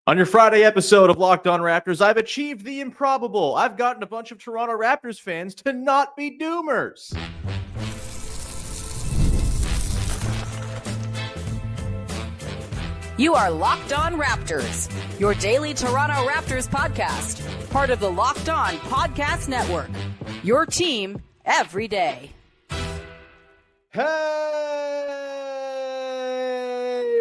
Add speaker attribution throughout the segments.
Speaker 1: On your Friday episode of Locked On Raptors, I've achieved the improbable. I've gotten a bunch of Toronto Raptors fans to not be doomers.
Speaker 2: You are Locked On Raptors, your daily Toronto Raptors podcast, part of the Locked On Podcast Network. Your team every day.
Speaker 1: Hey,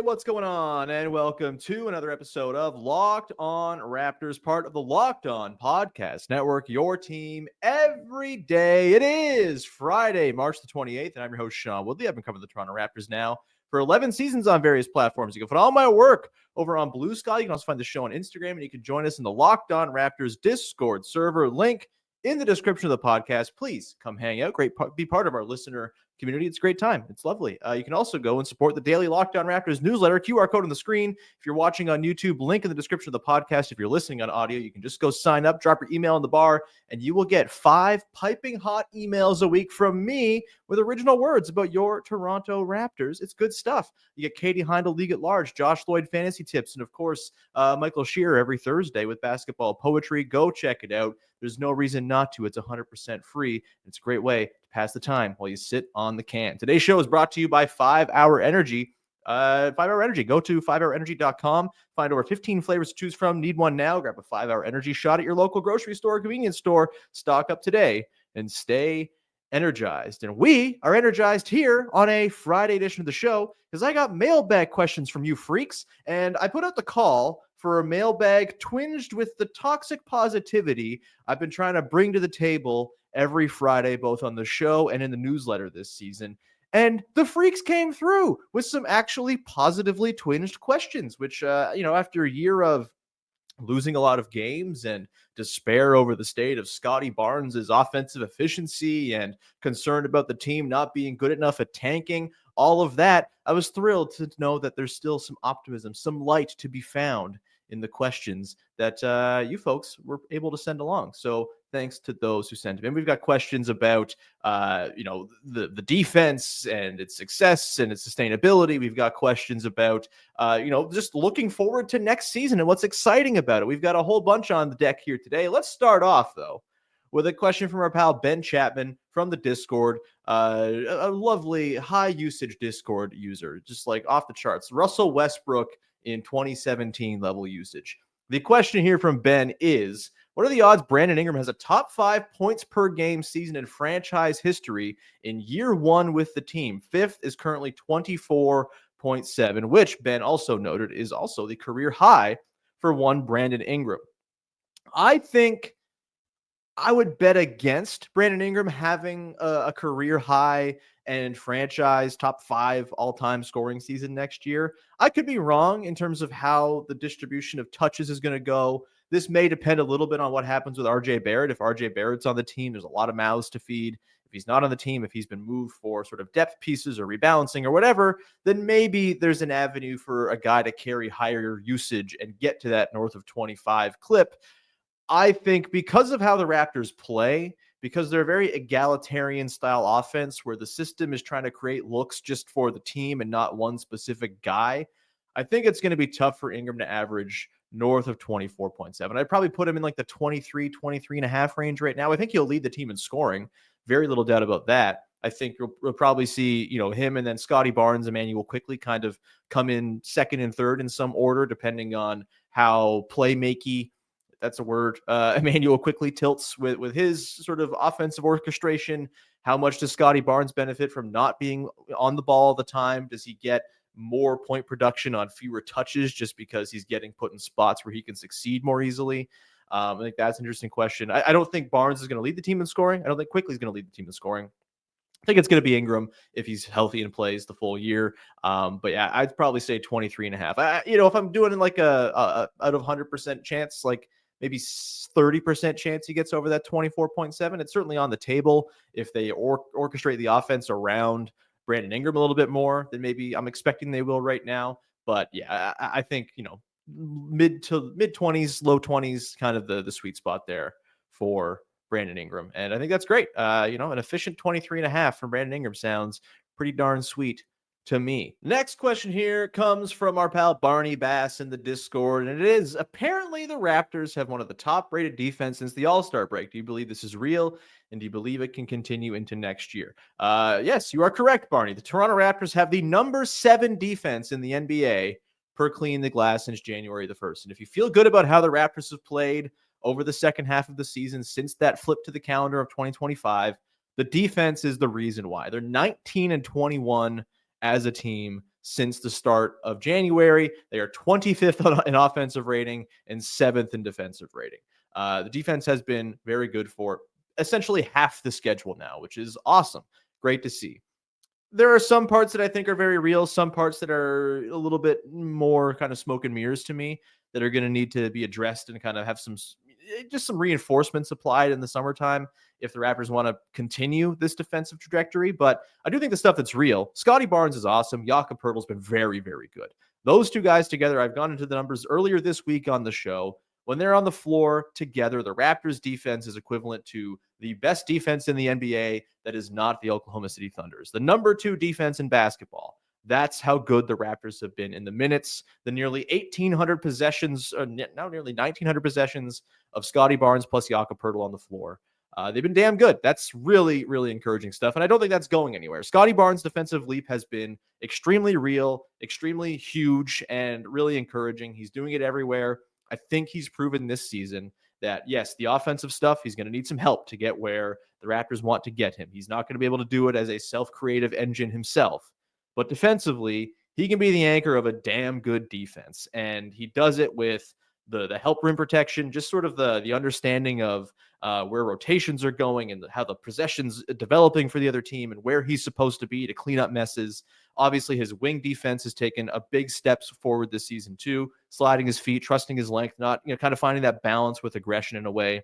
Speaker 1: what's going on? And welcome to another episode of Locked On Raptors, part of the Locked On Podcast Network, your team every day. It is Friday, March the 28th, and I'm your host, Sean Woodley. I've been covering the Toronto Raptors now for 11 seasons on various platforms. You can find all my work over on Blue Sky. You can also find the show on Instagram, and you can join us in the Locked On Raptors Discord server. Link in the description of the podcast. Please come hang out. Be part of our listener community. It's a great time. It's lovely. You can also go and support the daily Locked On Raptors newsletter. QR code on the screen. If you're watching on YouTube, link in the description of the podcast. If you're listening on audio, you can just go sign up, drop your email in the bar, and you will get 5 piping hot emails a week from me with original words about your Toronto Raptors. It's good stuff. You get Katie Heindel, League at Large, Josh Lloyd fantasy tips, and of course, Michael Shearer every Thursday with basketball poetry. Go check it out. There's no reason not to. It's 100% free. It's a great way to pass the time while you sit on the can. Today's show is brought to you by 5 Hour Energy. 5 Hour Energy. Go to 5hourenergy.com. Find over 15 flavors to choose from. Need one now? Grab a 5 Hour Energy shot at your local grocery store or convenience store. Stock up today and stay energized. And we are energized here on a Friday edition of the show because I got mailbag questions from you freaks, and I put out the call for a mailbag twinged with the toxic positivity I've been trying to bring to the table every Friday, both on the show and in the newsletter this season. And the freaks came through with some actually positively twinged questions, which, after a year of losing a lot of games and despair over the state of Scotty Barnes' offensive efficiency and concerned about the team not being good enough at tanking, all of that, I was thrilled to know that there's still some optimism, some light to be found in the questions that you folks were able to send along. So thanks to those who sent them in. We've got questions about, the defense and its success and its sustainability. We've got questions about, just looking forward to next season and what's exciting about it. We've got a whole bunch on the deck here today. Let's start off, though, with a question from our pal Ben Chapman from the Discord, a lovely high-usage Discord user, just like off the charts. Russell Westbrook in 2017 level usage. The question here from Ben is, what are the odds Brandon Ingram has a top 5 points per game season in franchise history in year one with the team? Fifth is currently 24.7, which Ben also noted is also the career high for one Brandon Ingram. I think I would bet against Brandon Ingram having a career high and franchise top 5 all-time scoring season next year. I could be wrong in terms of how the distribution of touches is going to go. This may depend a little bit on what happens with RJ Barrett. If RJ Barrett's on the team, there's a lot of mouths to feed. If he's not on the team, if he's been moved for sort of depth pieces or rebalancing or whatever, then maybe there's an avenue for a guy to carry higher usage and get to that north of 25 clip. I think because of how the Raptors play, because they're a very egalitarian style offense where the system is trying to create looks just for the team and not one specific guy, I think it's going to be tough for Ingram to average north of 24.7. I'd probably put him in like the 23 and a half range right now. I think he'll lead the team in scoring. Very little doubt about that. I think we'll probably see, him and then Scotty Barnes, Emmanuel Quickley kind of come in second and third in some order, depending on how playmaking, that's a word, Emmanuel Quickley tilts with his sort of offensive orchestration. How much does Scotty Barnes benefit from not being on the ball all the time? Does he get more point production on fewer touches just because he's getting put in spots where he can succeed more easily? I think that's an interesting question. I don't think Barnes is going to lead the team in scoring. I don't think Quickley is going to lead the team in scoring. I think it's going to be Ingram if he's healthy and plays the full year. But yeah, I'd probably say 23 and a half. If I'm doing like a out of 100% chance, like maybe 30% chance he gets over that 24.7. It's certainly on the table. If they orchestrate the offense around Brandon Ingram a little bit more than maybe I'm expecting they will right now. But yeah, I think, mid 20s, low 20s, kind of the sweet spot there for Brandon Ingram. And I think that's great. An efficient 23 and a half from Brandon Ingram sounds pretty darn sweet to me. Next question here comes from our pal Barney Bass in the Discord, and it is apparently the Raptors have one of the top rated defense since the All-Star break. Do you believe this is real? And do you believe it can continue into next year? Yes, you are correct, Barney. The Toronto Raptors have the number 7 defense in the NBA per clean the glass since January the 1st. And if you feel good about how the Raptors have played over the second half of the season since that flip to the calendar of 2025, the defense is the reason why. They're 19-21 as a team since the start of January. They are 25th in offensive rating and 7th in defensive rating. The defense has been very good for essentially half the schedule now, which is awesome. Great to see. There are some parts that I think are very real, some parts that are a little bit more kind of smoke and mirrors to me that are going to need to be addressed and kind of have some reinforcements applied in the summertime if the Raptors want to continue this defensive trajectory. But I do think the stuff that's real, Scotty Barnes is awesome. Jakob Poeltl's been very, very good. Those two guys together, I've gone into the numbers earlier this week on the show. When they're on the floor together, the Raptors defense is equivalent to the best defense in the NBA that is not the Oklahoma City Thunders. The number 2 defense in basketball. That's how good the Raptors have been in the minutes. The nearly 1,800 possessions, now nearly 1,900 possessions of Scotty Barnes plus Jakob Poeltl on the floor. They've been damn good. That's really, really encouraging stuff. And I don't think that's going anywhere. Scotty Barnes' defensive leap has been extremely real, extremely huge, and really encouraging. He's doing it everywhere. I think he's proven this season that, yes, the offensive stuff, he's going to need some help to get where the Raptors want to get him. He's not going to be able to do it as a self-creative engine himself. But defensively, he can be the anchor of a damn good defense. And he does it with the help rim protection, just sort of the understanding of where rotations are going and how the possession's developing for the other team and where he's supposed to be to clean up messes. Obviously, his wing defense has taken a big steps forward this season too, sliding his feet, trusting his length, not, kind of finding that balance with aggression in a way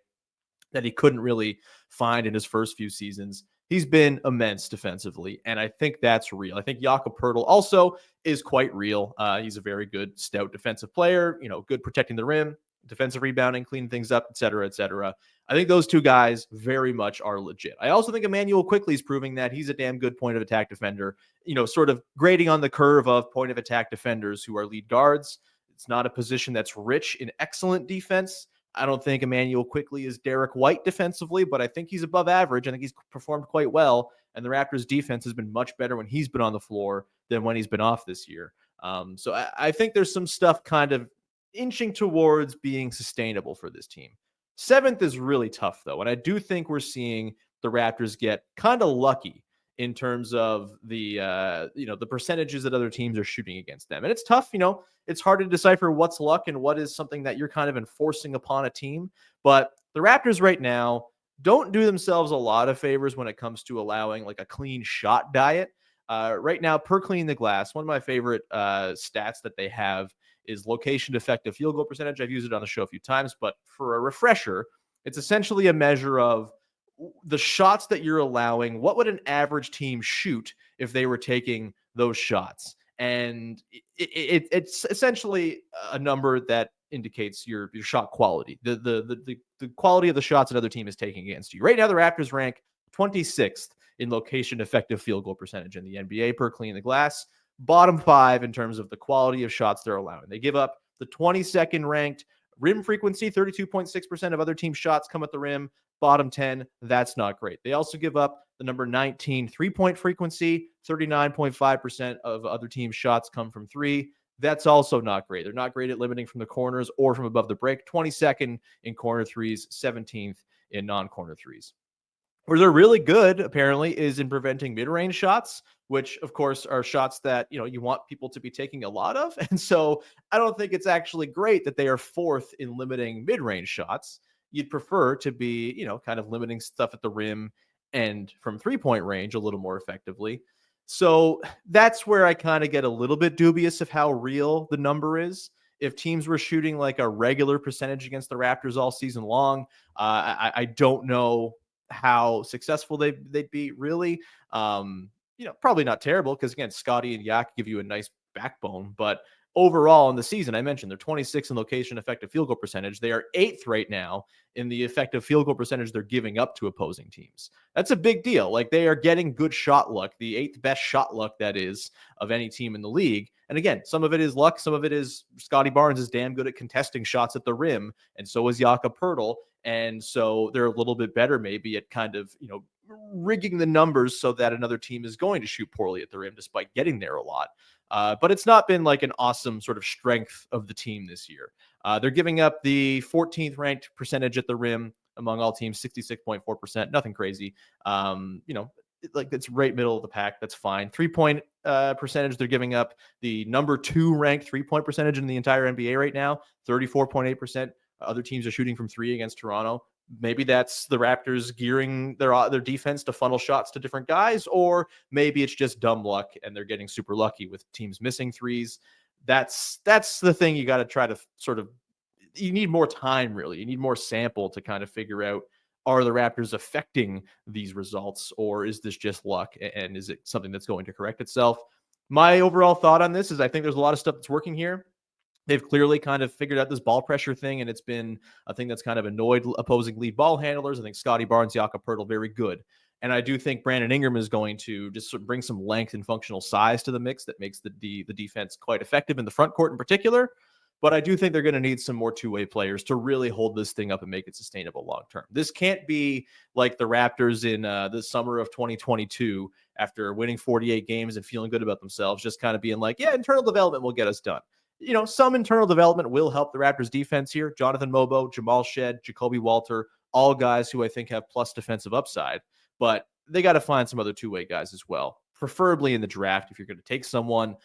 Speaker 1: that he couldn't really find in his first few seasons. He's been immense defensively, and I think that's real. I think Jakob Poeltl also is quite real. He's a very good, stout defensive player, good protecting the rim, defensive rebounding, cleaning things up, et cetera, et cetera. I think those two guys very much are legit. I also think Emmanuel Quickley is proving that he's a damn good point of attack defender, sort of grading on the curve of point of attack defenders who are lead guards. It's not a position that's rich in excellent defense. I don't think Emmanuel Quickley is Derek White defensively, but I think he's above average. I think he's performed quite well, and the Raptors' defense has been much better when he's been on the floor than when he's been off this year. So I think there's some stuff kind of inching towards being sustainable for this team. 7th is really tough, though, and I do think we're seeing the Raptors get kind of lucky in terms of the the percentages that other teams are shooting against them. And it's tough, it's hard to decipher what's luck and what is something that you're kind of enforcing upon a team. But the Raptors right now don't do themselves a lot of favors when it comes to allowing like a clean shot diet. Right now, per clean the glass, one of my favorite stats that they have is location effective field goal percentage. I've used it on the show a few times, but for a refresher, it's essentially a measure of the shots that you're allowing. What would an average team shoot if they were taking those shots? And it's essentially a number that indicates your shot quality, the quality of the shots another team is taking against you. Right now, the Raptors rank 26th in location effective field goal percentage in the NBA per clean the glass, bottom 5 in terms of the quality of shots they're allowing. They give up the 22nd ranked rim frequency. 32.6% of other team shots come at the rim. Bottom 10, that's not great. They also give up the number 19 three-point frequency. 39.5% of other teams' shots come from 3. That's also not great. They're not great at limiting from the corners or from above the break. 22nd in corner threes, 17th in non-corner threes. Where they're really good, apparently, is in preventing mid-range shots, which, of course, are shots that, you want people to be taking a lot of. And so I don't think it's actually great that they are 4th in limiting mid-range shots. You'd prefer to be, kind of limiting stuff at the rim and from three-point range a little more effectively. So that's where I kind of get a little bit dubious of how real the number is. If teams were shooting like a regular percentage against the Raptors all season long, I don't know how successful they'd be, really. Probably not terrible because, again, Scotty and Yak give you a nice backbone, but overall in the season, I mentioned they're 26th in location effective field goal percentage. They are 8th right now in the effective field goal percentage they're giving up to opposing teams. That's a big deal. Like, they are getting good shot luck, the 8th best shot luck, that is, of any team in the league. And again, some of it is luck. Some of it is Scotty Barnes is damn good at contesting shots at the rim. And so is Jakob Poeltl. And so they're a little bit better maybe at kind of, rigging the numbers so that another team is going to shoot poorly at the rim despite getting there a lot. But it's not been like an awesome sort of strength of the team this year. They're giving up the 14th ranked percentage at the rim among all teams, 66.4%. Nothing crazy. Like, it's right middle of the pack. That's fine. 3-point percentage, they're giving up the number 2 ranked 3-point percentage in the entire NBA right now, 34.8%. Other teams are shooting from 3 against Toronto. Maybe that's the Raptors gearing their defense to funnel shots to different guys, or maybe it's just dumb luck and they're getting super lucky with teams missing threes. That's the thing you got to try to sort of, you need more time, really. You need more sample to kind of figure out, are the Raptors affecting these results, or is this just luck? And is it something that's going to correct itself? My overall thought on this is I think there's a lot of stuff that's working here. They've clearly kind of figured out this ball pressure thing, and it's been a thing that's kind of annoyed opposing lead ball handlers. I think Scotty Barnes, Jakob Poeltl, very good. And I do think Brandon Ingram is going to just sort of bring some length and functional size to the mix that makes the defense quite effective in the front court in particular. But I do think they're going to need some more two-way players to really hold this thing up and make it sustainable long-term. This can't be like the Raptors in the summer of 2022 after winning 48 games and feeling good about themselves, just kind of being like, yeah, internal development will get us done. Some internal development will help the Raptors defense here. Jonathan Mobo, Jamal Shed, Jacoby Walter, all guys who I think have plus defensive upside, but they got to find some other two-way guys as well, preferably in the draft. If you're going to take someone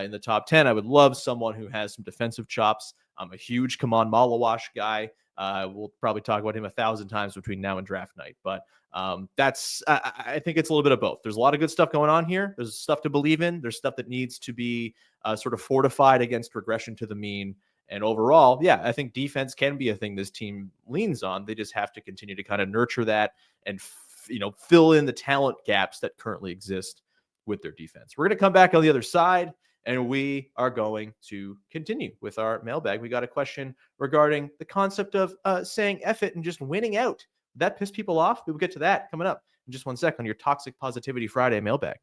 Speaker 1: in the top 10, I would love someone who has some defensive chops. I'm a huge Kaman Malawash guy. We'll probably talk about him 1,000 times between now and draft night, but I think it's a little bit of both. There's a lot of good stuff going on here. There's stuff to believe in. There's stuff that needs to be sort of fortified against regression to the mean. And overall, yeah, I think defense can be a thing this team leans on. They just have to continue to kind of nurture that and fill in the talent gaps that currently exist with their defense. We're going to come back on the other side, and we are going to continue with our mailbag. We got a question regarding the concept of saying F it and just winning out. Would that piss people off? We will get to that coming up in just 1 second on your Toxic Positivity Friday mailbag.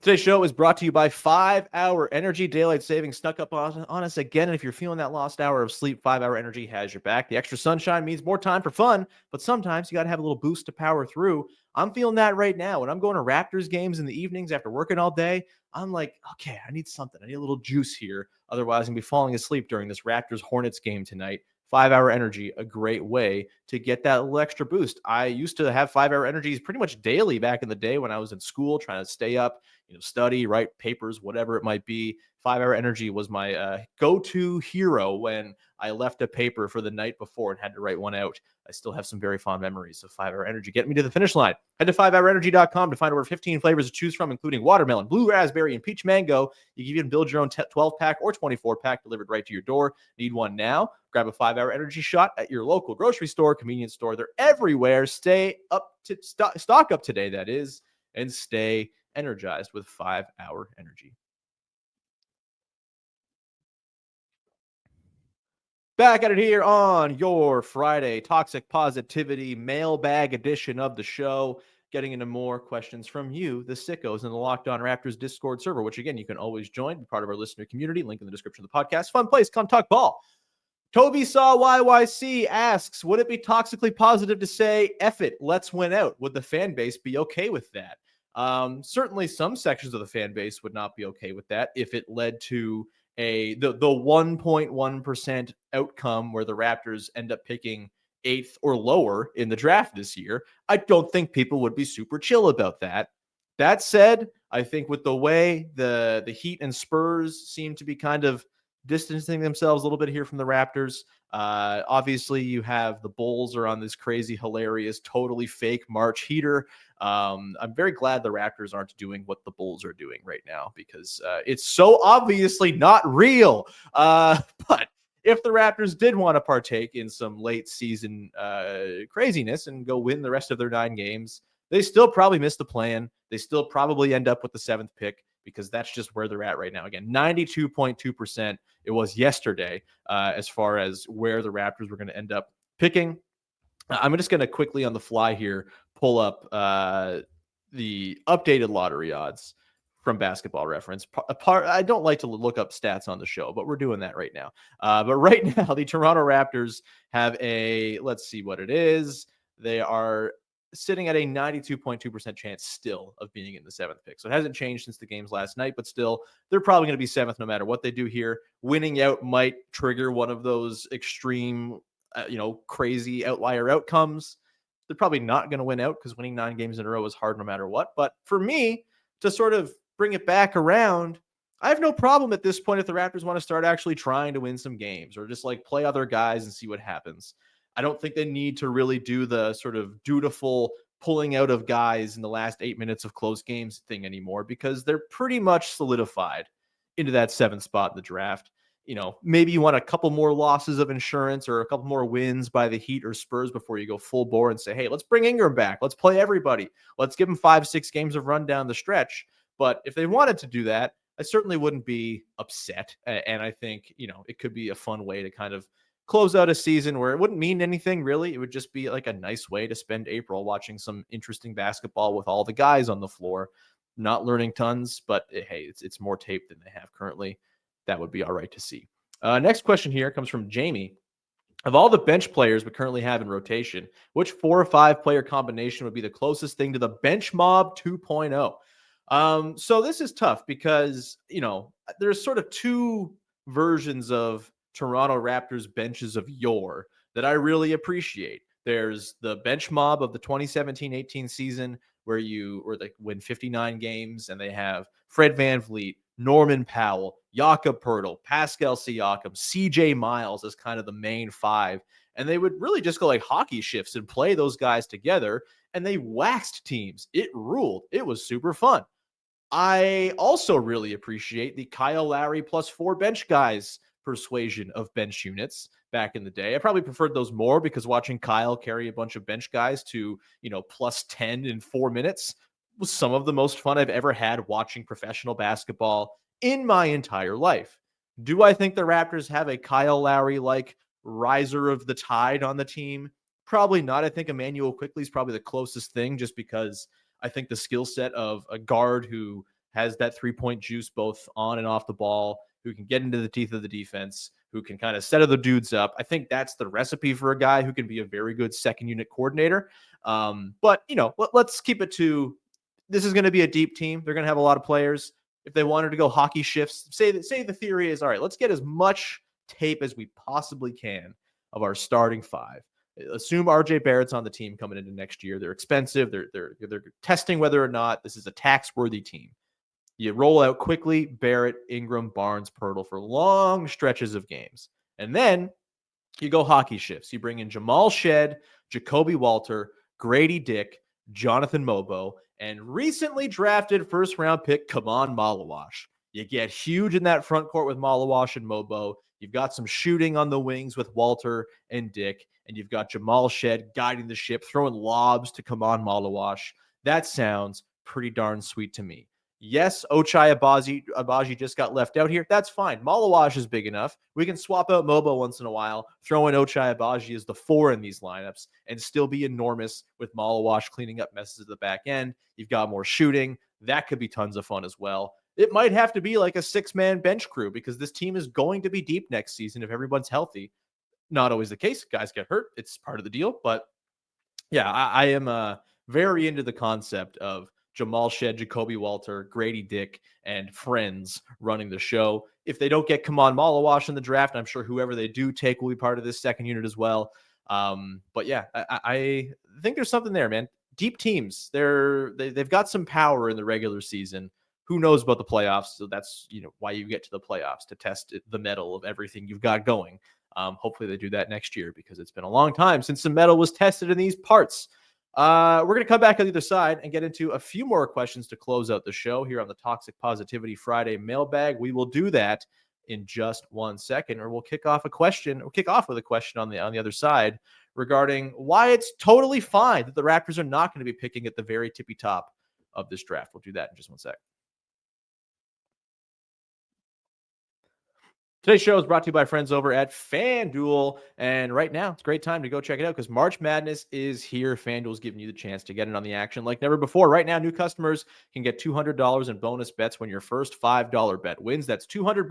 Speaker 1: Today's show is brought to you by 5 Hour Energy. Daylight savings snuck up on us again. And if you're feeling that lost hour of sleep, 5 Hour Energy has your back. The extra sunshine means more time for fun, but sometimes you got to have a little boost to power through. I'm feeling that right now. When I'm going to Raptors games in the evenings after working all day, I'm like, okay, I need something. I need a little juice here. Otherwise, I'm going to be falling asleep during this Raptors Hornets game tonight. 5 Hour Energy, a great way to get that little extra boost. I used to have 5 Hour Energies pretty much daily back in the day when I was in school trying to stay up, study, write papers, whatever it might be. 5 Hour Energy was my go-to hero when I left a paper for the night before and had to write one out. I still have some very fond memories of 5 Hour Energy. Get me to the finish line. Head to 5hourenergy.com to find over 15 flavors to choose from, including watermelon, blue raspberry, and peach mango. You can even build your own 12-pack or 24-pack delivered right to your door. Need one now? Grab a 5 Hour Energy shot at your local grocery store, convenience store. They're everywhere. Stay up to stock up today, that is, and stay energized with 5 Hour Energy. Back at it here on your Friday Toxic Positivity Mailbag edition of the show, getting into more questions from you, the sickos, in the Locked On Raptors Discord server, which, again, you can always join, be part of our listener community. Link in the description of the podcast. Fun place, come talk ball. Toby Saw YYC asks, would it be toxically positive to say, F it, let's win out? Would the fan base be okay with that? Certainly some sections of the fan base would not be okay with that if it led to the 1.1% outcome where the Raptors end up picking 8th or lower in the draft this year. I don't think people would be super chill about that. That said, I think with the way the Heat and Spurs seem to be kind of distancing themselves a little bit here from the Raptors. Obviously, you have the Bulls are on this crazy, hilarious, totally fake March heater. I'm very glad the Raptors aren't doing what the Bulls are doing right now because it's so obviously not real. But if the Raptors did want to partake in some late season craziness and go win the rest of their 9 games, they still probably missed the plan. they still probably end up with the 7th pick because that's just where they're at right now. Again, 92.2% it was yesterday as far as where the Raptors were going to end up picking. I'm just going to quickly on the fly here pull up the updated lottery odds from Basketball Reference. I don't like to look up stats on the show, but we're doing that right now. But right now, the Toronto Raptors have let's see what it is. They are sitting at a 92.2% chance still of being in the 7th pick. So it hasn't changed since the games last night, but still, they're probably going to be 7th no matter what they do here. Winning out might trigger one of those extreme, crazy outlier outcomes. They're probably not going to win out because winning 9 games in a row is hard no matter what. But for me, to sort of bring it back around, I have no problem at this point if the Raptors want to start actually trying to win some games or just like play other guys and see what happens. I don't think they need to really do the sort of dutiful pulling out of guys in the last 8 minutes of close games thing anymore because they're pretty much solidified into that 7th spot in the draft. Maybe you want a couple more losses of insurance or a couple more wins by the Heat or Spurs before you go full bore and say, hey, let's bring Ingram back. Let's play everybody. Let's give him 5-6 games of run down the stretch. But if they wanted to do that, I certainly wouldn't be upset. And I think, it could be a fun way to kind of close out a season where it wouldn't mean anything really. It would just be like a nice way to spend April watching some interesting basketball with all the guys on the floor, not learning tons, but hey, it's more tape than they have currently. That would be all right to see. Next question here comes from Jamie. Of all the bench players we currently have in rotation, which 4 or 5 player combination would be the closest thing to the bench mob 2.0? So this is tough because, there's sort of 2 versions of Toronto Raptors benches of yore that I really appreciate. There's the bench mob of the 2017-18 season where they win 59 games and they have Fred VanVleet, Norman Powell, Jakob Poeltl, Pascal Siakam, CJ Miles as kind of the main 5. And they would really just go like hockey shifts and play those guys together. And they waxed teams. It ruled. It was super fun. I also really appreciate the Kyle Lowry plus 4 bench guys persuasion of bench units back in the day. I probably preferred those more because watching Kyle carry a bunch of bench guys to, plus 10 in 4 minutes was some of the most fun I've ever had watching professional basketball in my entire life. Do I think the Raptors have a Kyle Lowry-like riser of the tide on the team? Probably not. I think Emmanuel Quickley is probably the closest thing just because I think the skill set of a guard who has that 3-point juice both on and off the ball, who can get into the teeth of the defense, who can kind of set other dudes up. I think that's the recipe for a guy who can be a very good second unit coordinator. But, let's keep it to this is going to be a deep team. They're going to have a lot of players. If they wanted to go hockey shifts, say the theory is, all right, let's get as much tape as we possibly can of our starting 5. Assume RJ Barrett's on the team coming into next year. They're expensive. They're testing whether or not this is a tax-worthy team. You roll out quickly Barrett, Ingram, Barnes, Poeltl for long stretches of games. And then you go hockey shifts. You bring in Jamal Shed, Jacoby Walter, Grady Dick, Jonathan Mobo, and recently drafted first-round pick Kaman Malawash. You get huge in that front court with Malawash and Mobo. You've got some shooting on the wings with Walter and Dick, and you've got Jamal Shed guiding the ship, throwing lobs to Kaman Malawash. That sounds pretty darn sweet to me. Yes, Ochai Agbaji just got left out here. That's fine. Malawash is big enough. We can swap out Mobo once in a while, throw in Ochai Agbaji as the 4 in these lineups, and still be enormous with Malawash cleaning up messes at the back end. You've got more shooting. That could be tons of fun as well. It might have to be like a 6-man bench crew because this team is going to be deep next season if everyone's healthy. Not always the case. Guys get hurt. It's part of the deal. But yeah, I am very into the concept of Jamal Shed, Jacoby Walter, Grady Dick, and friends running the show. If they don't get Kaman Malawash in the draft, I'm sure whoever they do take will be part of this second unit as well. But yeah, I think there's something there, man. Deep teams, they've got some power in the regular season. Who knows about the playoffs? So that's why you get to the playoffs, to test the metal of everything you've got going. Hopefully they do that next year because it's been a long time since the metal was tested in these parts. We're going to come back on the other side and get into a few more questions to close out the show here on the Toxic Positivity Friday mailbag. We will do that in just 1 second, or we'll kick off with a question on the other side regarding why it's totally fine that the Raptors are not going to be picking at the very tippy top of this draft. We'll do that in just one sec. Today's show is brought to you by friends over at FanDuel. And right now, it's a great time to go check it out because March Madness is here. FanDuel is giving you the chance to get in on the action like never before. Right now, new customers can get $200 in bonus bets when your first $5 bet wins. That's $200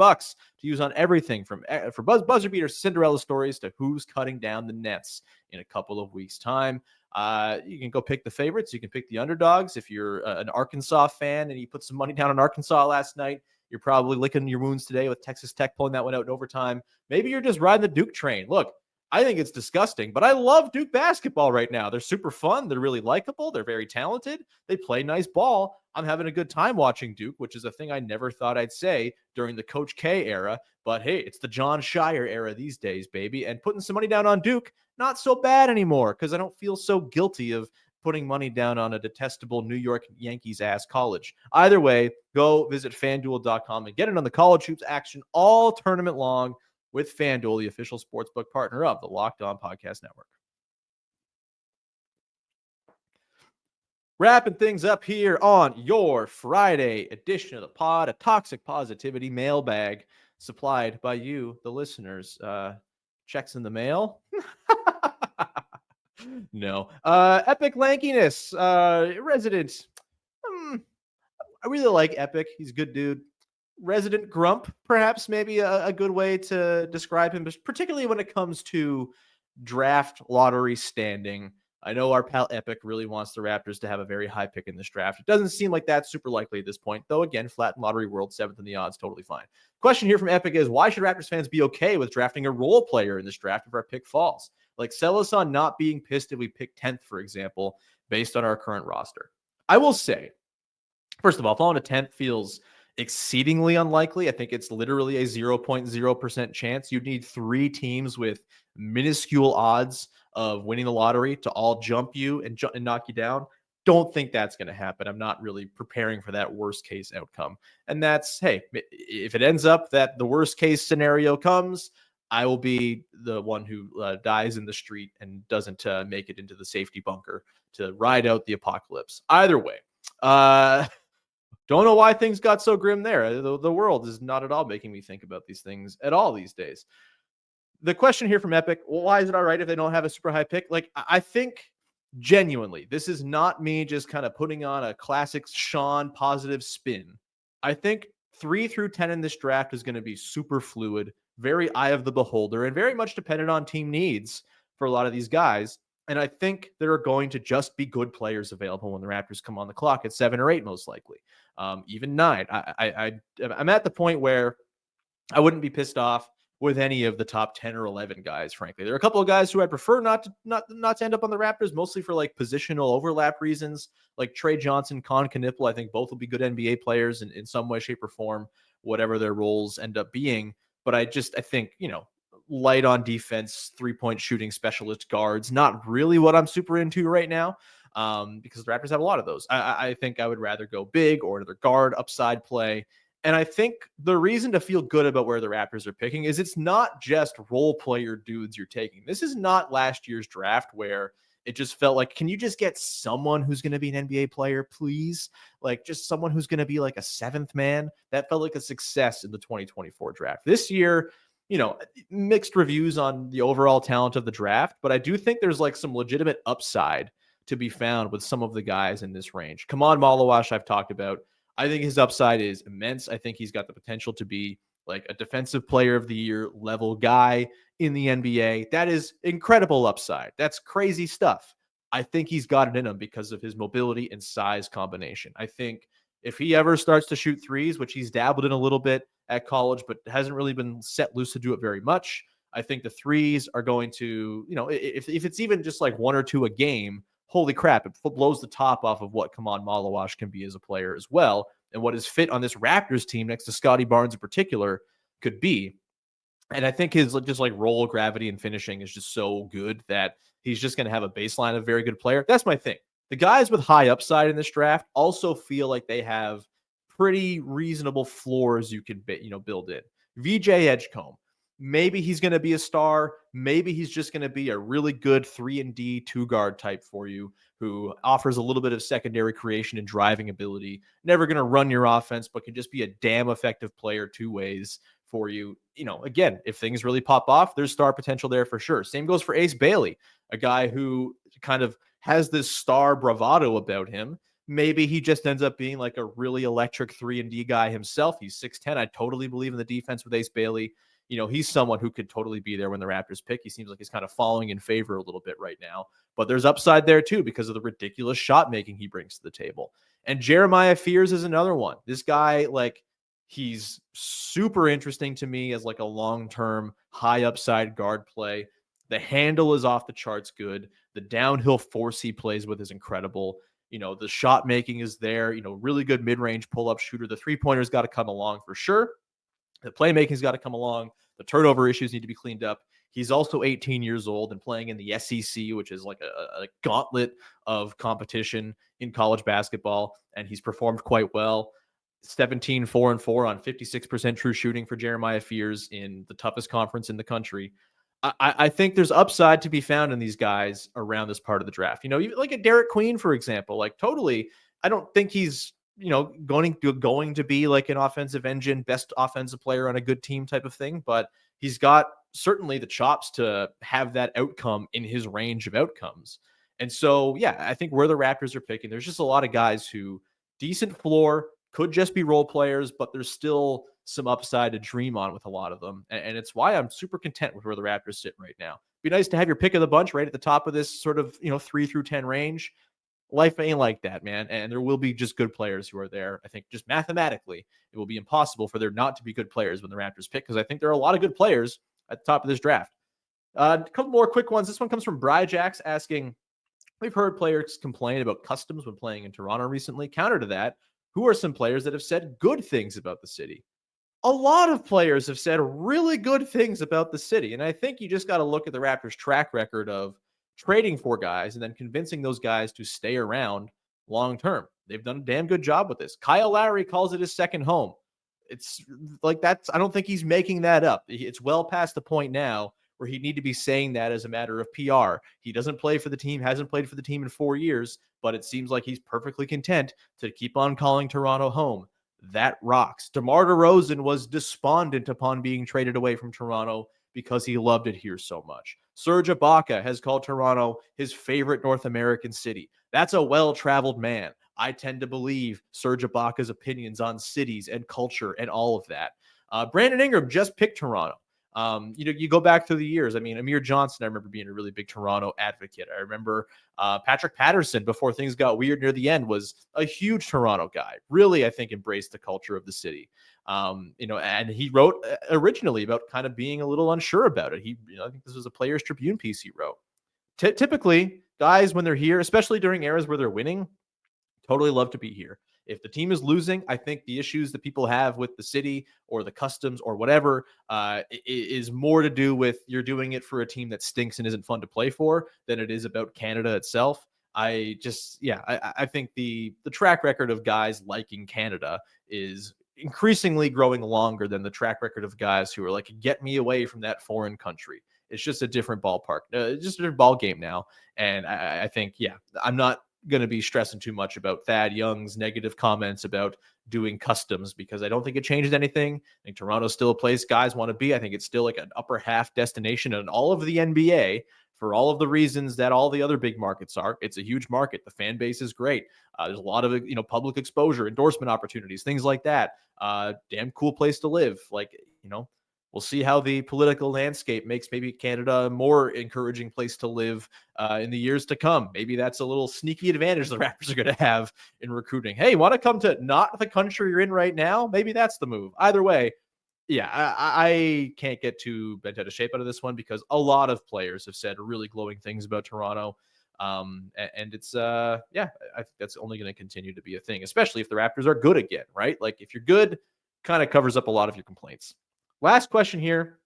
Speaker 1: to use on everything from for buzzer beaters, Cinderella stories to who's cutting down the nets in a couple of weeks' time. You can go pick the favorites. You can pick the underdogs. If you're an Arkansas fan and you put some money down on Arkansas last night, you're probably licking your wounds today with Texas Tech pulling that one out in overtime. Maybe you're just riding the Duke train. Look, I think it's disgusting, but I love Duke basketball right now. They're super fun. They're really likable. They're very talented. They play nice ball. I'm having a good time watching Duke, which is a thing I never thought I'd say during the Coach K era. But hey, it's the John Shire era these days, baby. And putting some money down on Duke, not so bad anymore because I don't feel so guilty of putting money down on a detestable New York Yankees ass college. Either way, go visit FanDuel.com and get in on the college hoops action all tournament long with FanDuel, the official sportsbook partner of the Locked On Podcast Network. Wrapping things up here on your Friday edition of the pod, a Toxic Positivity Mailbag supplied by you, the listeners. Checks in the mail. No. Epic Lankiness, Resident. I really like Epic. He's a good dude. Resident Grump, perhaps maybe a good way to describe him, particularly when it comes to draft lottery standing. I know our pal Epic really wants the Raptors to have a very high pick in this draft. It doesn't seem like that's super likely at this point, though. Again, flat in lottery world, 7th in the odds, totally fine. Question here from Epic is, why should Raptors fans be okay with drafting a role player in this draft if our pick falls? Like, sell us on not being pissed if we pick 10th, for example, based on our current roster. I will say, first of all, falling to 10th feels exceedingly unlikely. I think it's literally a 0.0% chance. You'd need 3 teams with minuscule odds of winning the lottery to all jump you and knock you down. Don't think that's going to happen. I'm not really preparing for that worst case outcome. And that's, hey, if it ends up that the worst case scenario comes, I will be the one who dies in the street and doesn't make it into the safety bunker to ride out the apocalypse. Either way, don't know why things got so grim there. The world is not at all making me think about these things at all these days. The question here from Epic, well, why is it all right if they don't have a super high pick? Like, I think genuinely, this is not me just kind of putting on a classic Sean positive spin. I think 3 through 10 in this draft is going to be super fluid, very eye of the beholder, and very much dependent on team needs for a lot of these guys. And I think there are going to just be good players available when the Raptors come on the clock at 7 or 8, most likely, even 9. I'm at the point where I wouldn't be pissed off with any of the top 10 or 11 guys, frankly. There are a couple of guys who I prefer not to end up on the Raptors, mostly for like positional overlap reasons, like Trey Johnson, Con Knipple. I think both will be good NBA players in some way, shape, or form, whatever their roles end up being. But I think, light on defense, 3-point shooting specialist guards, not really what I'm super into right now, because the Raptors have a lot of those. I think I would rather go big or another guard upside play. And I think the reason to feel good about where the Raptors are picking is it's not just role player dudes you're taking. This is not last year's draft where it just felt like, can you just get someone who's going to be an NBA player, please? Like just someone who's going to be like a 7th man. That felt like a success in the 2024 draft. This year, mixed reviews on the overall talent of the draft, but I do think there's like some legitimate upside to be found with some of the guys in this range. Kaman Malawash, I've talked about. I think his upside is immense. I think he's got the potential to be like a defensive player of the year level guy in the NBA. That is incredible upside. That's crazy stuff. I think he's got it in him because of his mobility and size combination. I think if he ever starts to shoot threes, which he's dabbled in a little bit at college, but hasn't really been set loose to do it very much, I think the threes are going to, if it's even just like 1 or 2 a game, holy crap, it blows the top off of what Kaman Malawash can be as a player as well, and what his fit on this Raptors team next to Scotty Barnes in particular could be. And I think his just like roll gravity and finishing is just so good that he's just going to have a baseline of very good player. That's my thing. The guys with high upside in this draft also feel like they have pretty reasonable floors you can build in. VJ Edgecombe, maybe he's going to be a star. Maybe he's just going to be a really good 3-and-D 2-guard type for you who offers a little bit of secondary creation and driving ability. Never going to run your offense, but can just be a damn effective player 2 ways for you. Again, if things really pop off, there's star potential there for sure. Same goes for Ace Bailey, a guy who kind of has this star bravado about him. Maybe he just ends up being like a really electric 3-and-D guy himself. He's 6'10". I totally believe in the defense with Ace Bailey. He's someone who could totally be there when the Raptors pick. He seems like he's kind of falling in favor a little bit right now, but there's upside there too because of the ridiculous shot making he brings to the table. And Jeremiah Fears is another one. This guy, he's super interesting to me as like a long-term high upside guard play. The handle is off the charts good. The downhill force he plays with is incredible. The shot making is there, really good mid-range pull-up shooter. The three-pointer's got to come along for sure. The playmaking's got to come along. The turnover issues need to be cleaned up. He's also 18 years old and playing in the SEC, which is like a gauntlet of competition in college basketball, and he's performed quite well. 17, 4-4 on 56% true shooting for Jeremiah Fears in the toughest conference in the country. I think there's upside to be found in these guys around this part of the draft. Even like a Derek Queen, for example, totally. I don't think he's going to be like an offensive engine, best offensive player on a good team type of thing, but he's got certainly the chops to have that outcome in his range of outcomes. And so, yeah, I think where the Raptors are picking, there's just a lot of guys who decent floor, could just be role players, but there's still some upside to dream on with a lot of them. And it's why I'm super content with where the Raptors sit right now. Be nice to have your pick of the bunch right at the top of this sort of, 3 through 10 range. Life ain't like that, man. And there will be just good players who are there. I think just mathematically, it will be impossible for there not to be good players when the Raptors pick, because I think there are a lot of good players at the top of this draft. A couple more quick ones. This one comes from Bryjax asking, we've heard players complain about customs when playing in Toronto recently. Counter to that, who are some players that have said good things about the city? A lot of players have said really good things about the city. And I think you just got to look at the Raptors' track record of trading for guys and then convincing those guys to stay around long term. They've done a damn good job with this. Kyle Lowry calls it his second home. It's like that's, I don't think he's making that up. It's well past the point now where he'd need to be saying that as a matter of PR. He doesn't play for the team, hasn't played for the team in 4 years, but it seems like he's perfectly content to keep on calling Toronto home. That rocks. DeMar DeRozan was despondent upon being traded away from Toronto because he loved it here so much. Serge Ibaka has called Toronto his favorite North American city. That's a well-traveled man. I tend to believe Serge Ibaka's opinions on cities and culture and all of that. Brandon Ingram just picked Toronto. You go back through the years. I mean, Amir Johnson, I remember being a really big Toronto advocate. I remember Patrick Patterson, before things got weird near the end, was a huge Toronto guy. Really, I think, embraced the culture of the city. And he wrote originally about kind of being a little unsure about it. I think this was a Players Tribune piece he wrote. Typically, guys, when they're here, especially during eras where they're winning, totally love to be here. If the team is losing, I think the issues that people have with the city or the customs or whatever is more to do with you're doing it for a team that stinks and isn't fun to play for than it is about Canada itself. I think the track record of guys liking Canada is increasingly growing longer than the track record of guys who are like, get me away from that foreign country. It's just a different ballpark, just a different ball game now. And I think, I'm not going to be stressing too much about Thad Young's negative comments about doing customs because I don't think it changes anything. I think Toronto's still a place guys want to be. I think it's still like an upper half destination in all of the NBA for all of the reasons that all the other big markets are. It's a huge market. The fan base is great. There's a lot of, public exposure, endorsement opportunities, things like that. Damn cool place to live. We'll see how the political landscape makes maybe Canada a more encouraging place to live in the years to come. Maybe that's a little sneaky advantage the Raptors are going to have in recruiting. Hey, want to come to not the country you're in right now? Maybe that's the move. Either way, I can't get too bent out of shape out of this one because a lot of players have said really glowing things about Toronto. And it's, I think that's only going to continue to be a thing, especially if the Raptors are good again, right? Like if you're good, kind of covers up a lot of your complaints. Last question here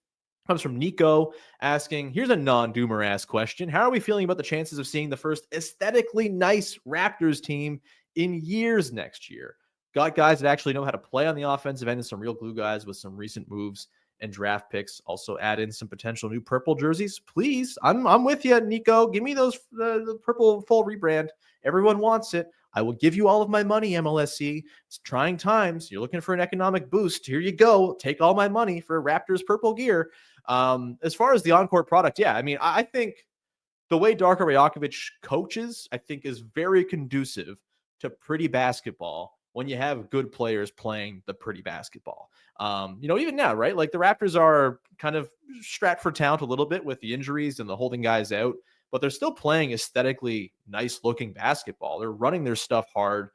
Speaker 1: comes from Nico asking, here's a non-doomer ass question. How are we feeling about the chances of seeing the first aesthetically nice Raptors team in years next year? Got guys that actually know how to play on the offensive end and some real glue guys with some recent moves. and draft picks. Also add in some potential new purple jerseys, please. I'm with you, Nico. Give me those the purple full rebrand. Everyone wants it. I will give you all of my money, MLSC. It's trying times. You're looking for an economic boost. Here you go. Take all my money for Raptors purple gear. As far as the on-court product, yeah, I mean, I think the way Darko Rajakovic coaches, I think, is very conducive to pretty basketball when you have good players playing the pretty basketball. Even now, right? Like the Raptors are kind of strapped for talent a little bit with the injuries and the holding guys out, but they're still playing aesthetically nice looking basketball. They're running their stuff hard.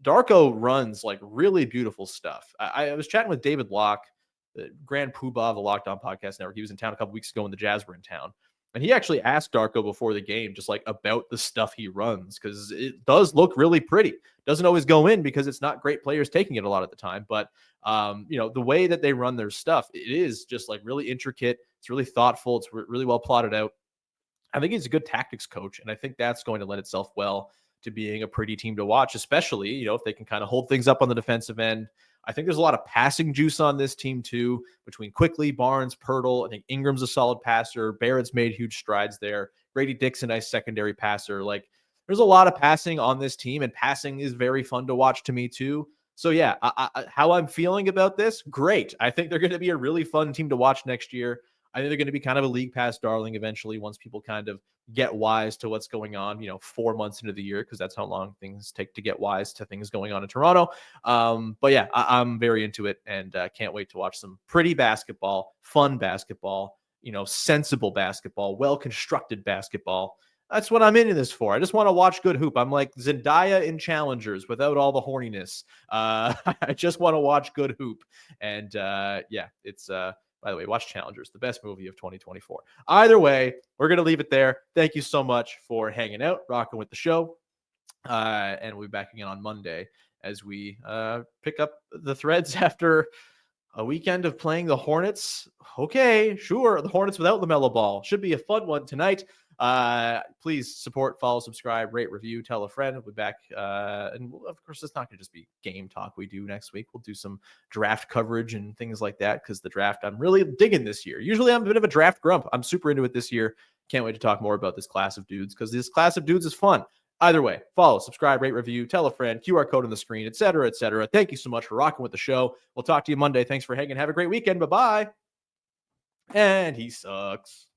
Speaker 1: Darko runs like really beautiful stuff. I was chatting with David Locke, the grand poobah of the Locked On Podcast Network. He was in town a couple weeks ago when the Jazz were in town. And he actually asked Darko before the game, just like about the stuff he runs, because it does look really pretty. Doesn't always go in because it's not great players taking it a lot of the time. But, the way that they run their stuff, it is just like really intricate. It's really thoughtful. It's really well plotted out. I think he's a good tactics coach, and I think that's going to lend itself well to being a pretty team to watch, especially, if they can kind of hold things up on the defensive end. I think there's a lot of passing juice on this team too, between Quickly, Barnes, Pirtle. I think Ingram's a solid passer. Barrett's made huge strides there. Grady Dick's a nice secondary passer. Like, there's a lot of passing on this team, and passing is very fun to watch to me too. So yeah, how I'm feeling about this, great. I think they're going to be a really fun team to watch next year. I think they're going to be kind of a league pass darling eventually once people kind of get wise to what's going on, 4 months into the year, because that's how long things take to get wise to things going on in Toronto. But yeah, I'm very into it, and can't wait to watch some pretty basketball, fun basketball, sensible basketball, well-constructed basketball. That's what I'm into this for. I just want to watch good hoop. I'm like Zendaya in Challengers without all the horniness. I just want to watch good hoop. And it's by the way, watch Challengers, the best movie of 2024. Either way, we're going to leave it there. Thank you so much for hanging out, rocking with the show. And we'll be back again on Monday as we pick up the threads after a weekend of playing the Hornets. Okay, sure. The Hornets without LaMelo Ball. Should be a fun one tonight. Please support, follow, subscribe, rate, review, tell a friend. We'll be back. And of course, it's not going to just be game talk we do next week. We'll do some draft coverage and things like that, because the draft I'm really digging this year. Usually I'm a bit of a draft grump. I'm super into it this year. Can't wait to talk more about this class of dudes, because this class of dudes is fun. Either way, follow, subscribe, rate, review, tell a friend, QR code on the screen, etc., etc. Thank you so much for rocking with the show. We'll talk to you Monday. Thanks for hanging. Have a great weekend. Bye-bye. And he sucks.